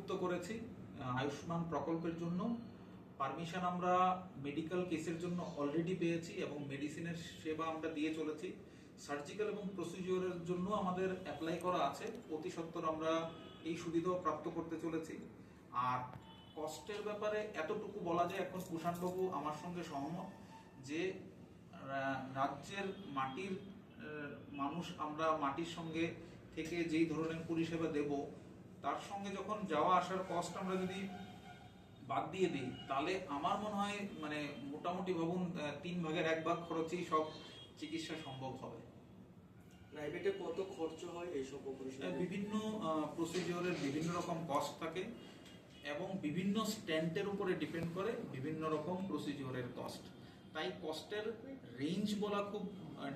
নথিভুক্ত করেছি আয়ুষ্মান প্রকল্পের জন্য। পারমিশন আমরা মেডিকেল কেসের জন্য অলরেডি পেয়েছি এবং মেডিসিনের সেবা আমরা দিয়ে চলেছি। সার্জিক্যাল এবং প্রসিডিওরের জন্য আমাদের অ্যাপ্লাই করা আছে, অতি সত্বর আমরা এই সুবিধাও প্রাপ্ত করতে চলেছি। আর কষ্টের ব্যাপারে এতটুকু বলা যায়, এখন কুষাণবাবু আমার সঙ্গে সহমত যে রাজ্যের মাটির মানুষ, আমরা মাটির সঙ্গে থেকে যেই ধরনের পরিষেবা দেব, তার সঙ্গে যখন যাওয়া আসার কষ্ট আমরা যদি বাদ দিয়ে দিই, তাহলে আমার মনে হয় মানে মোটামুটি ভাবুন 1/3 খরচেই সব চিকিৎসা সম্ভব হবে। প্রাইভেটে কত খরচ হয় এইসব অপারেশন? বিভিন্ন প্রসিডিওরের বিভিন্ন রকম কস্ট থাকে এবং বিভিন্ন স্ট্যান্ডের উপরে ডিপেন্ড করে বিভিন্ন রকম প্রসিডিওরের কস্ট। তাই কস্টের রেঞ্জ বলা খুব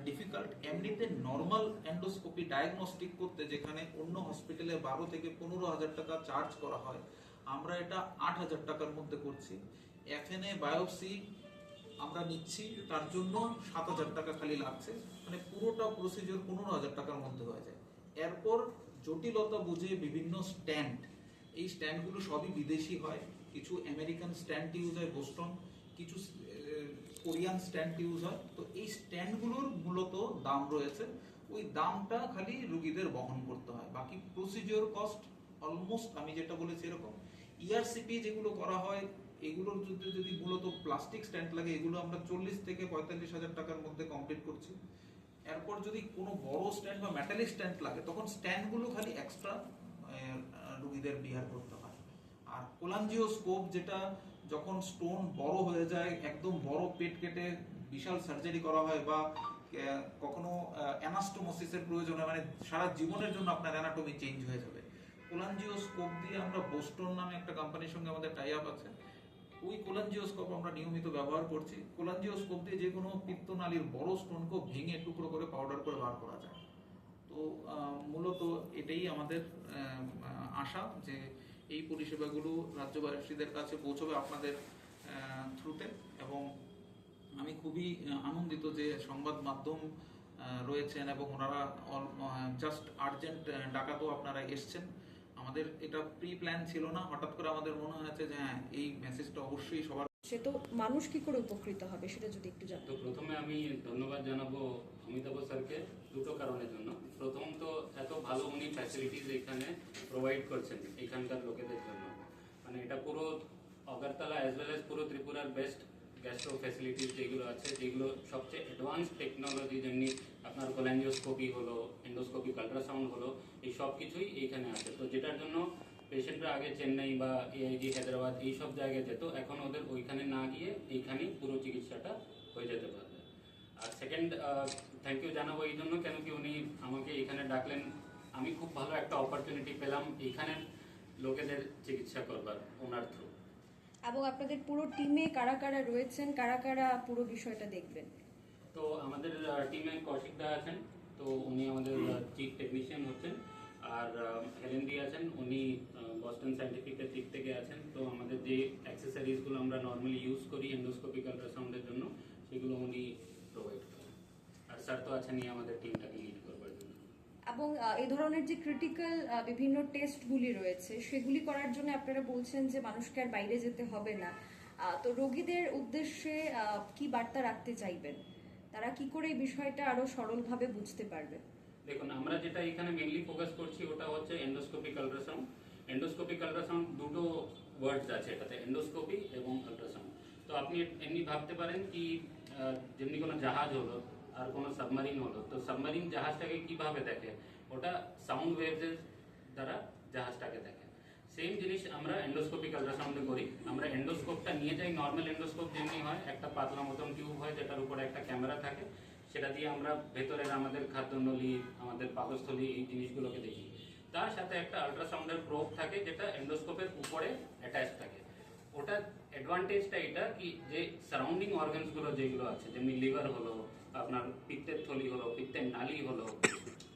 ডিফিকাল্ট। এমনিতে নর্মাল এন্ডোস্কোপি ডায়াগনস্টিক করতে যেখানে অন্য হসপিটালে 12 থেকে 15,000 টাকা চার্জ করা হয়, আমরা এটা 8,000 টাকার মধ্যে করছি। এফএনএ বায়োপসি আমরা নিচ্ছি, তার জন্য 7,000 টাকা খালি লাগছে, মানে পুরোটা প্রসিডিওর 15,000 টাকার মধ্যে হয়ে যায়। এরপর জটিলতা বুঝে বিভিন্ন স্ট্যান্ড, এই স্ট্যান্ডগুলো সবই বিদেশি হয়, কিছু আমেরিকান স্ট্যান্ড ইউজ হয় বোস্টন, কিছু কোরিয়ান স্ট্যান্ড ইউজ হয়। তো এই স্ট্যান্ডগুলোর মূলত দাম রয়েছে, ওই দামটা খালি রুগীদের বহন করতে হয়। বাকি প্রসিডিওর কস্ট অলমোস্ট আমি যেটা বলেছি এরকম। ইআরসিপি যেগুলো করা হয়, এগুলোর যদি মূলত প্লাস্টিক স্ট্যান্ড লাগে, এগুলো আমরা 40 থেকে 45,000 টাকার মধ্যে কমপ্লিট করছি। এরপর যদি কোনো বড় স্ট্যান্ড বা মেটালিক স্ট্যান্ড লাগে, তখন স্ট্যান্ডগুলো খালি এক্সট্রা রুগীদের বিহার করতে হয়। আর কোলাঞ্জিওস্কোপ, যেটা যখন স্টোন বড় হয়ে যায়, একদম বড় পেট কেটে বিশাল সার্জারি করা হয়, বা কখনো অ্যানাস্টোমোসিসের প্রয়োজন হয়, মানে সারা জীবনের জন্য আপনার অ্যানাটমি চেঞ্জ হয়ে যাবে, কোলাঞ্জিওস্কোপ দিয়ে আমরা বোস্টন নামে একটা কোম্পানির সঙ্গে আমাদের টাই আপ আছে, ওই কোলাঞ্জিওস্কোপ আমরা নিয়মিত ব্যবহার করছি। কোলাঞ্জিওস্কোপ দিয়ে যে কোনো পিত্তনালীর বড় স্টোনকে ভেঙে টুকরো করে পাউডার করে বার করা যায়। তো মূলত এটাই আমাদের আশা যে এই পরিষেবাগুলো রাজ্যবাসীদের কাছে পৌঁছবে আপনাদের থ্রুতে। এবং আমি খুবই আনন্দিত যে সংবাদ মাধ্যম রয়েছেন এবং ওনারা জাস্ট আর্জেন্ট ডাকাতেও আপনারা এসছেন। আমাদের এটা প্রি প্ল্যান ছিল না, হঠাৎ করে আমাদের মনে হয়েছে যে হ্যাঁ, এই মেসেজটা অবশ্যই সবার। সে তো মানুষ কি করে উপকৃত হবে সেটা যদি একটু জানো। তো প্রথমে আমি ধন্যবাদ জানাবো অমিতাভ স্যারকে দুটো কারণের জন্য। প্রথম তো এত ভালো উনি ফ্যাসিলিটিস এখানে প্রোভাইড করছেন এখানকার লোকেদের জন্য, মানে এটা পুরো অগরতলা অ্যাজ ওয়েল অ্যাজ পুরো ত্রিপুরার বেস্ট গ্যাস্ট্রো ফ্যাসিলিটিস যেগুলো আছে, যেগুলো সবচেয়ে অ্যাডভান্স টেকনোলজি, যেমনি আপনার কোলাঞ্জিওস্কোপি হলো, এন্ডোস্কোপিক আল্ট্রাসাউন্ড হলো, এই সব কিছুই এইখানে আছে। তো যেটার জন্য পেশেন্টরা আগে চেন্নাই বা এআইজি হায়দ্রাবাদ এইসব জায়গায় যেত, এখন ওদের ওইখানে না গিয়ে এইখানেই পুরো চিকিৎসাটা হয়ে যেতে পারবে। আর সেকেন্ড থ্যাংক ইউ জানাবো এই জন্য, কেন কি উনি আমাকে এখানে ডাকলেন, আমি খুব ভালো একটা অপরচুনিটি পেলাম এইখানের লোকেদের চিকিৎসা করবার ওনার থ্রু। এবং আপনাদের পুরো টিমে কারা কারা রয়েছেন, কারা কারা পুরো বিষয়টা দেখবেন? তো আমাদের টিমে কৌশিকদা আছেন, তো উনি আমাদের চিফ টেকনিশিয়ান হচ্ছেন। আর হেলেন্দি আছেন, উনি বস্টন সায়েন্টিফিকের দিক থেকে আছেন। তো আমাদের যে অ্যাক্সেসরিজগুলো আমরা নর্মালি ইউজ করি এন্ডোস্কোপিক আল্ট্রাসাউন্ডের জন্য, সেগুলো উনি প্রোভাইড করেন। আর স্যার তো আছেনই আমাদের টিমটাকে লিড করবার জন্য। এবং এই ধরনের যে ক্রিটিক্যাল বিভিন্ন টেস্টগুলি রয়েছে, সেগুলি করার জন্য আপনারা বলছেন যে মানুষকে আর বাইরে যেতে হবে না। তো রোগীদের উদ্দেশ্যে কি বার্তা রাখতে চাইবেন? তারা কি করে এই বিষয়টা আরো সরলভাবে বুঝতে পারবে? দেখুন, আমরা যেটা এখানে মেইনলি ফোকাস করছি ওটা হচ্ছে এন্ডোস্কোপিক আল্ট্রাসাউন্ড। এন্ডোস্কোপিক আল্ট্রাসাউন্ড দুটো ওয়ার্ডস আছে এটাতে, এন্ডোস্কোপি এবং আল্ট্রাসাউন্ড। তো আপনি এমনি ভাবতে পারেন কি যেমনি কোনো জাহাজ হলো আর কোনো সাবমারিন হলো, তো সাবমারিন জাহাজটাকে কিভাবে দেখে, ওটা সাউন্ড ওয়েভসের দ্বারা জাহাজটাকে দেখে। সেম জিনিস আমরা এন্ডোস্কোপিক আল্ট্রাসাউন্ডে করি। আমরা এন্ডোস্কোপটা নিয়ে যাই, নর্মাল এন্ডোস্কোপ যেমনি হয়, একটা পাতলা মতন টিউব হয় যেটার উপরে একটা ক্যামেরা থাকে, সেটা দিয়ে আমরা ভেতরের আমাদের খাদ্যনলী, আমাদের পাকস্থলী, এই জিনিসগুলোকে দেখি। তার সাথে একটা আল্ট্রাসাউন্ডের প্রোব থাকে যেটা এন্ডোস্কোপের উপরে অ্যাটাচ থাকে। ওটার অ্যাডভান্টেজটা এটা কি, যে সারাউন্ডিং অর্গানসগুলো যেগুলো আছে, যেমনি লিভার হলো, আপনার পিত্তের থলি হলো, পিত্তের নালী হলো,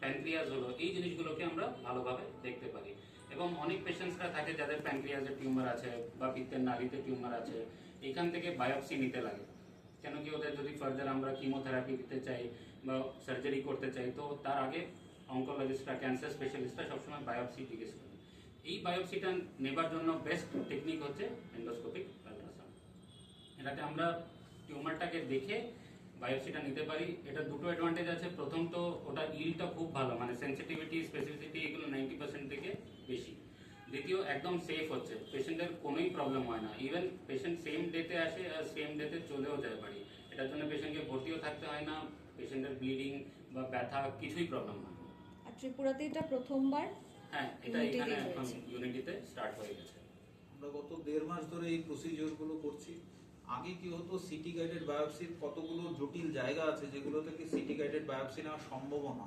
প্যানক্রিয়াস হলো, এই জিনিসগুলোকে আমরা ভালোভাবে দেখতে পারি। এবং অনেক পেশেন্টসরা থাকে যাদের প্যানক্রিয়াসের টিউমার আছে বা পিত্তের নালীতে টিউমার আছে, এখান থেকে বায়োপসি নিতে লাগে, কেন কি ওদের যদি ফার্দার আমরা কিমোথেরাপি দিতে চাই বা সার্জারি করতে চাই, তো তার আগে অঙ্কোলজিস্টরা, ক্যান্সার স্পেশালিস্টরা সবসময় বায়োপসি জিজ্ঞেস করে। এই বায়োপসিটা নেবার জন্য বেস্ট টেকনিক হচ্ছে এন্ডোস্কোপিক আল্ট্রাসাউন্ড। এটাতে আমরা টিউমারটাকে দেখে বায়োপসিটা নিতে পারি। এটা দুটো অ্যাডভান্টেজ আছে। প্রথম তো ওটা ইলটা খুব ভালো, মানে সেন্সিটিভিটি স্পেসিফিসিটি এগুলো 90% থেকে বেশি। দ্বিতীয়, একদম সেফ হচ্ছে, পেশেন্টের কোনোই প্রবলেম হয় না। ইভেন পেশেন্ট সেম ডেতে আসে আর সেম ডেতে চলেও যায় বাড়ি। এটার জন্য পেশেন্টকে ভর্তিও থাকতে হয় না, পেশেন্টের ব্লিডিং বা ব্যথা কিছুই প্রবলেম হয় না। আর ত্রিপুরাতে এটা প্রথমবার হ্যাঁ, এটা Unity এখানে তে এখন হয়েছে। ইউনিটিতে স্টার্ট হয়ে গেছে। আমরা গত 1.5 মাস ধরে এই প্রসিজিওরগুলো করছি। আগে কি হতো, সিটি গাইডেড বায়োপসির কতগুলো জটিল জায়গা আছে যেগুলো থেকে সিটি গাইডেড বায়োপসি নেওয়া সম্ভব না।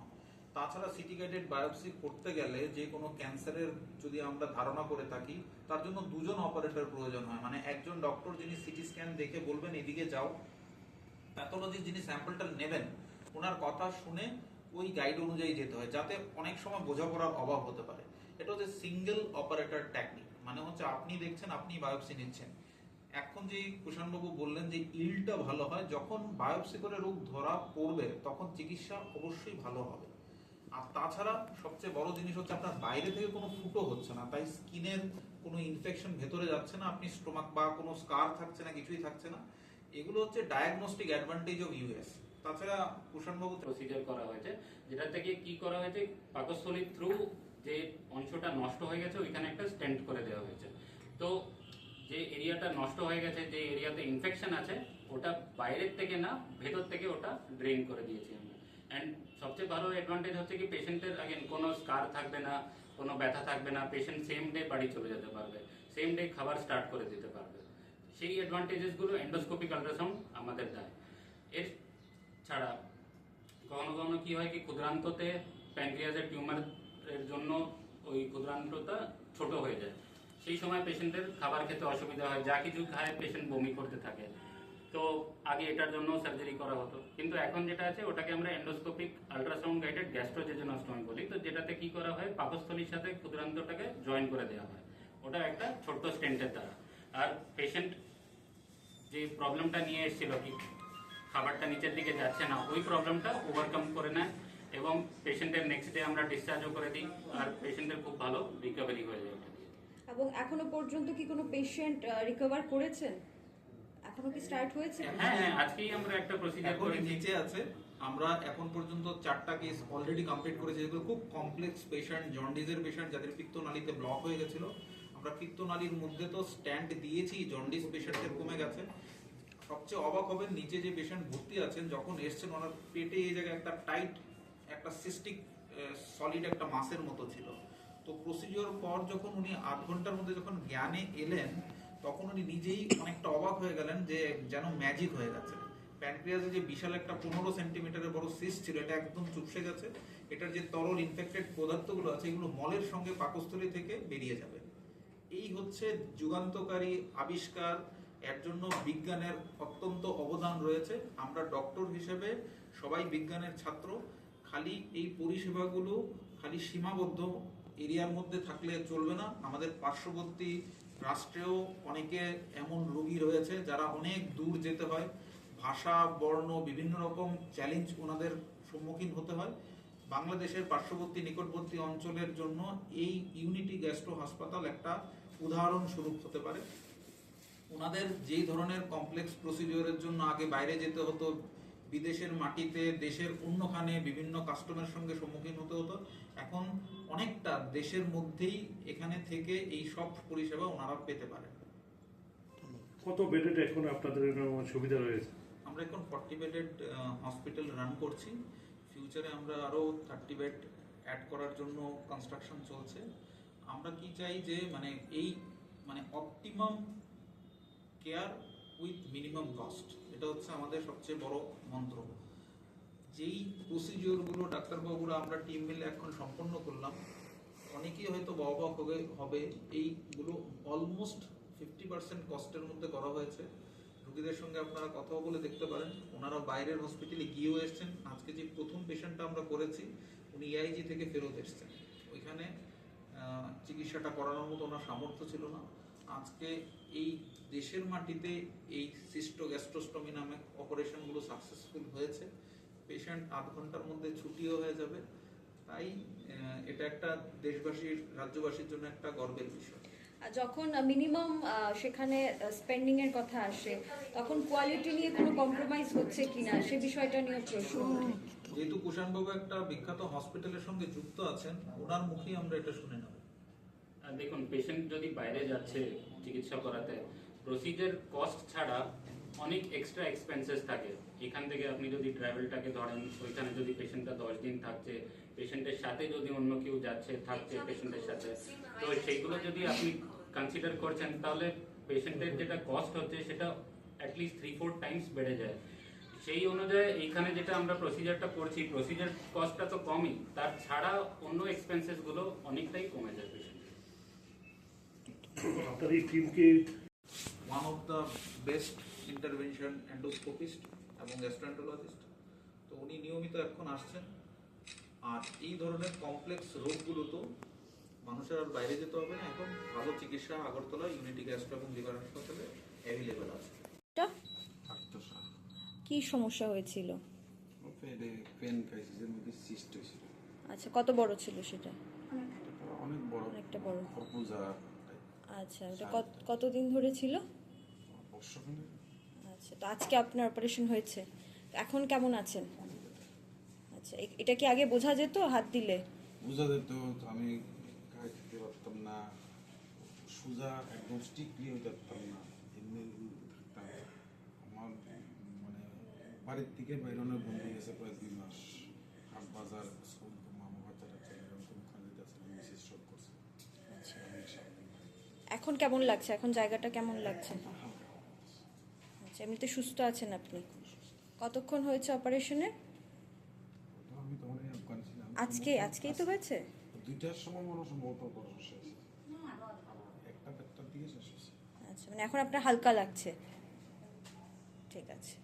তাছাড়া সিটি গাইডেড বায়োপসি করতে গেলে যে কোনো ক্যান্সারের যদি আমরা ধারণা করে থাকি, তার জন্য দুজন অপারেটর প্রয়োজন হয়। মানে একজন ডক্টর যিনি সিটি স্ক্যান দেখে বলবেন এদিকে যাও, প্যাথোলজির যিনি স্যাম্পলটা নেবেন ওনার কথা শুনে ওই গাইড অনুযায়ী যেতে হয়, যাতে অনেক সময় বোঝাপড়ার অভাব হতে পারে। এটা হচ্ছে সিঙ্গেল অপারেটর টেকনিক, মানে হচ্ছে আপনি দেখছেন, আপনি বায়োপসি নিচ্ছেন। এখন যে কুষাণবাবু বললেন যে ইলটা ভালো হয়, যখন বায়োপসি করে রোগ ধরা পড়বে তখন চিকিৎসা অবশ্যই ভালো হবে। আর তাছাড়া সবচেয়ে বড় জিনিস হচ্ছে আপনার বাইরে থেকে কোনো ফুটো হচ্ছে না, তাই স্কিনের কোনো ইনফেকশন ভেতরে যাচ্ছে না, আপনি স্টোমাক বা কোনো স্কার থাকছে না, কিছুই থাকছে না। এগুলো হচ্ছে ডায়াগনস্টিক অ্যাডভান্টেজ অফ ইউএস। তাছাড়া কুষাণবাবু প্রসিজার করা হয়েছে, যেটা থেকে কি করা হয়েছে, পাকস্থলীর থ্রু যে অংশটা নষ্ট হয়ে গেছে ওইখানে একটা স্টেন্ট করে দেওয়া হয়েছে। তো যে এরিয়াটা নষ্ট হয়ে গেছে, যে এরিয়াতে ইনফেকশন আছে, ওটা বাইরের থেকে না ভেতর থেকে ওটা ড্রেন করে দিয়েছি আমরা। অ্যান্ড সবচেয়ে ভালো অ্যাডভান্টেজ হচ্ছে কি, পেশেন্টের আগেন কোনো স্কার থাকবে না, কোনো ব্যথা থাকবে না, পেশেন্ট সেম ডে বাড়ি চলে যেতে পারবে, সেম ডে খাবার স্টার্ট করে দিতে পারবে। সেই অ্যাডভান্টেজেসগুলো এন্ডোস্কোপিক আল্ট্রাসাউন্ড আমাদের দেয়। এর ছাড়া কখনো কখনো কি হয় কি, ক্ষুদ্রান্ততে প্যানক্রিয়াসের টিউমারের জন্য ওই ক্ষুদ্রান্তটা ছোট হয়ে যায়, সেই সময় পেশেন্টের খাবার খেতে অসুবিধা হয়, যা কিছু খায় পেশেন্ট বমি করতে থাকে। তো আগে এটার জন্য সার্জারি করা হতো, কিন্তু এখন যেটা আছে ওটাকে আমরা এন্ডোস্কোপিক আল্ট্রাসাউন্ড গাইডেড গ্যাস্ট্রোজেজোনস্টমি বলি। তো যেটাতে কি করা হয়, পাকস্থলীর সাথে ক্ষুদ্রান্তটাকে জয়েন করে দেওয়া হয়, ওটা একটা ছোট্ট স্টেন্টের দ্বারা। আর পেশেন্ট যে প্রবলেমটা নিয়ে এসেছিল কি খাবারটা নিচের দিকে যাচ্ছে না, ওই প্রবলেমটা ওভারকাম করে নেয় এবং পেশেন্টের নেক্সট ডে আমরা ডিসচার্জও করে দিই, আর পেশেন্টের খুব ভালো রিকভারি হয়ে যায়। এবং এখনো পর্যন্ত কি কোনো পেশেন্ট রিকভার করেছেন? এখনো কি স্টার্ট হয়েছে? হ্যাঁ হ্যাঁ, আজকেই আমরা একটা প্রসিজার এখন করে নিচে আছে। আমরা এখন পর্যন্ত 4টা কেস অলরেডি কমপ্লিট করেছি, যেগুলো খুব কমপ্লেক্স পেশেন্ট, জন্ডিসের পেশেন্ট, যাদের পিত্তনালীতে ব্লক হয়ে গেছিল। আমরা পিত্তনালীর মধ্যে তো স্ট্যান্ড দিয়েছি, জন্ডিস পেশেন্টের কমে গেছে। সবচেয়ে অবাক হবেন, নিচে যে পেশেন্ট ভর্তি আছেন, যখন এসছেন ওনার পেটে এই জায়গায় একটা টাইট, একটা সিস্টিক সলিড একটা মাসের মতো ছিল। তো প্রসিডিওর পর যখন উনি 8 ঘন্টার মধ্যে যখন জ্ঞানে এলেন, তখন উনি নিজেই অনেকটা অবাক হয়ে গেলেন যে যেন ম্যাজিক হয়ে গেছে। প্যানক্রিয়াসে যে বিশাল একটা 15 সেন্টিমিটারের বড় সিস্ট ছিল, এটা একদম চুপসে গেছে। এটার যে তরল ইনফেক্টেড পদার্থগুলো আছে, এগুলো মলের সঙ্গে পাকস্থলী থেকে বেরিয়ে যাবে। এই হচ্ছে যুগান্তকারী আবিষ্কার। এর জন্য বিজ্ঞানের অত্যন্ত অবদান রয়েছে। আমরা ডক্টর হিসেবে সবাই বিজ্ঞানের ছাত্র। খালি এই পরিষেবাগুলো খালি সীমাবদ্ধ এরিয়ার মধ্যে থাকলে চলবে না। আমাদের পার্শ্ববর্তী রাষ্ট্রেও অনেকে এমন রোগী রয়েছে যারা অনেক দূর যেতে হয়, ভাষা, বর্ণ, বিভিন্ন রকম চ্যালেঞ্জ ওনাদের সম্মুখীন হতে হয়। বাংলাদেশের পার্শ্ববর্তী নিকটবর্তী অঞ্চলের জন্য এই ইউনিটি গ্যাস্ট্রো হাসপাতাল একটা উদাহরণ স্বরূপ হতে পারে। ওনাদের যেই ধরনের কমপ্লেক্স প্রসিডিওরের জন্য আগে বাইরে যেতে হতো, বিদেশের মাটিতে দেশের অন্যখানে বিভিন্ন কাস্টমের সঙ্গে সম্মুখীন হতে হতো, এখন অনেকটা দেশের মধ্যেই এখানে থেকে এই সব পরিষেবা ওনারা পেতে পারে। কত বেডেড এখন আপনাদের সুবিধা রয়েছে? আমরা এখন 40 বেডেড হসপিটাল রান করছি। ফিউচারে আমরা আরো 30 বেড অ্যাড করার জন্য কনস্ট্রাকশন চলছে। আমরা কি চাই যে মানে optimum care with minimum cost, এটা হচ্ছে আমাদের সবচেয়ে বড় মন্ত্র। যেই প্রসিডিওরগুলো ডাক্তারবাবুরা আমরা টিম মিলে এখন সম্পন্ন করলাম, অনেকেই হয়তো অবাক হবে এইগুলো অলমোস্ট 50% কস্টের মধ্যে করা হয়েছে। রোগীদের সঙ্গে আপনারা কথাও বলে দেখতে পারেন, ওনারা বাইরের হসপিটালে গিয়েও এসছেন। আজকে যে প্রথম পেশেন্টটা আমরা করেছি, উনি ইআইজি থেকে ফেরত এসছেন। ওইখানে চিকিৎসাটা করানোর মতো ওনার সামর্থ্য ছিল না। আজকে এই দেশের মাটিতে এই সিস্টোগ্যাস্ট্রোস্টমি নামে অপারেশনগুলো সাকসেসফুল হয়েছে। পেশেন্ট 8 ঘন্টার মধ্যে ছুটিও হয়ে যাবে। তাই এটা একটা দেশবাসীর, রাজ্যবাসীর জন্য একটা গর্বের বিষয়। যখন মিনিমাম সেখানে স্পেন্ডিং এর কথা আসে, তখন কোয়ালিটি নিয়ে কোনো কম্প্রোমাইজ হচ্ছে কিনা সে বিষয়টা নিয়ে প্রশ্ন ওঠে। যেহেতু কুষাণবাবু একটা বিখ্যাত হসপিটালের সঙ্গে যুক্ত আছেন, ওনার মুখেই আমরা এটা শুনে নেব। আর দেখুন, পেশেন্ট যদি বাইরে যাচ্ছে চিকিৎসা করাতে, প্রসিজার কস্ট ছাড়া অনেক এক্সট্রা এক্সপেন্সেস থাকে। এখান থেকে আপনি যদি ট্রাভেলটাকে ধরেন, ওইখানে যদি পেশেন্টটা 10 দিন থাকছে, পেশেন্টের সাথে যদি অন্য কেউ যাচ্ছে থাকছে পেশেন্টের সাথে, তো সেইগুলো যদি আপনি কনসিডার করছেন, তাহলে পেশেন্টের যেটা কস্ট হচ্ছে সেটা অ্যাটলিস্ট 3-4 টাইমস বেড়ে যায়। সেই অনুযায়ী এইখানে যেটা আমরা প্রসিজারটা করছি, প্রসিজার কস্টটা তো কমই, তার ছাড়া অন্য এক্সপেন্সেসগুলো অনেকটাই কমে যায় পেশেন্টের। আপনার এই টিমকে one of the best intervention এন্ডোস্কোপিস্ট এবং গ্যাস্ট্রোএন্টারোলজিস্ট, তো উনি নিয়মিত এখন আসছেন। আর এই ধরনের কমপ্লেক্স রোগগুলো তো মানুষের আর বাইরে যেতে হবে না, এখন ভালো চিকিৎসা আগরতলা ইউনিটি গ্যাস্ট্রো এবং লিভার হাসপাতালে অ্যাভেলেবেল আছে। আত্মসা কি সমস্যা হয়েছিল? পেটে পেন ক্রাইসিসের মধ্যে সিস্ট হয়েছিল। আচ্ছা, কত বড় ছিল সেটা? অনেক বড়, অনেকটা বড়। অপুজা আচ্ছা, ওটা কতদিন ধরে ছিল? বর্ষখানে। আচ্ছা, তো আজকে আপনার অপারেশন হয়েছে, এখন কেমন আছেন? আচ্ছা, এটা কি আগে বোঝা যেত হাত দিলে? বুঝা যেত, তো আমি গায়ে দিতে পারতাম না, সোজা একদম স্ট্রিক্টলি হয়ে পারতাম না, এমনি থাকতাম। আমার মানে বাড়ির থেকে বাইরনের বন্ধু গেছে প্রায় 2 মাস। হাট বাজার, স্কুল, মামা বাচ্চা টাচ্চা এরকম ওখানে যেতেছে, মিসেস সব করছে। আচ্ছা, এখন কেমন লাগছে? এখন জায়গাটা কেমন লাগছে? আচ্ছা, এমনিতে সুস্থ আছেন আপনি? কতক্ষণ হয়েছে অপারেশনের? তো আমি তখন আফগান ছিলাম। আজকেই তো হয়েছে? 2টার সময় মনে সম্ভবত অপারেশন শেষ, 1টা 1টার দিকে শেষ হয়েছে। আচ্ছা, মানে এখন আপনার হালকা লাগছে? ঠিক আছে।